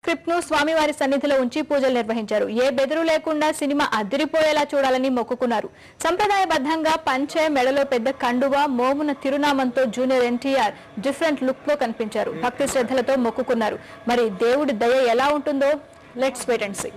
Script ను స్వామివారి సన్నిధిలో ఉంచి పూజలు నిర్వహించారు. ఏ బెదురు లేకుండా సినిమా అదిరిపోయేలా చూడాలని మొక్కుకున్నారు. సంప్రదాయబద్ధంగా పంచె, మెడలో పెద్ద కండువా, మోమున తిరునామంతో జూనియర్ ఎన్టీఆర్ డిఫరెంట్ లుక్ లో కనిపించారు. భక్తి శ్రద్ధలతో మొక్కుకున్నారు. మరి దేవుడి దయ ఎలా ఉంటుందో let's wait and see.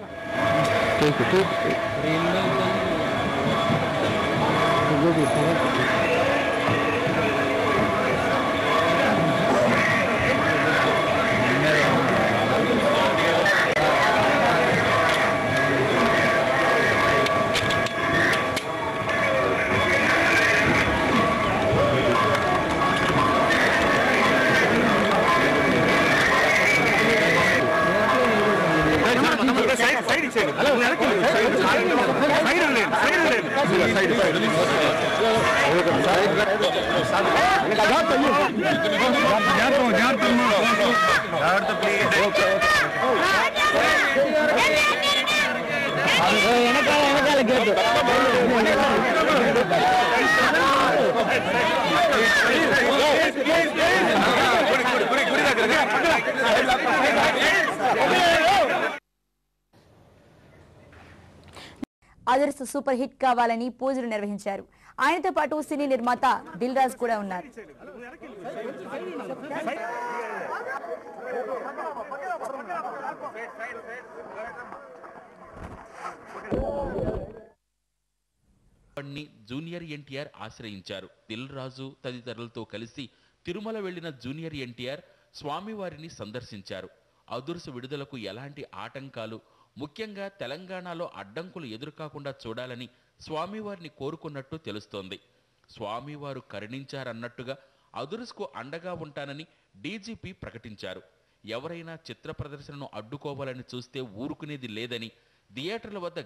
Adhurs super hit కావాలని పూజలు నిర్వహించారు. ఆయనతో పాటు సినీ నిర్మాత దిల్ రాజు కూడా ఉన్నారు. జూనియర్ ఎన్టీఆర్ ఆశ్రయించారు. దిల్ రాజు తదితరులతో కలిసి తిరుమల వెళ్లిన జూనియర్ ఎన్టీఆర్ స్వామివారిని సందర్శించారు. అదుర్సు విడుదలకు ఎలాంటి ఆటంకాలు, ముఖ్యంగా తెలంగాణలో అడ్డంకులు ఎదురుకాకుండా చూడాలని స్వామివారిని కోరుకున్నట్టు తెలుస్తోంది. స్వామివారు కరుణించారన్నట్టుగా అదుర్స్కు అండగా ఉంటానని డీజీపీ ప్రకటించారు. ఎవరైనా చిత్ర ప్రదర్శనను అడ్డుకోవాలని చూస్తే ఊరుకునేది లేదని థియేటర్ల వద్ద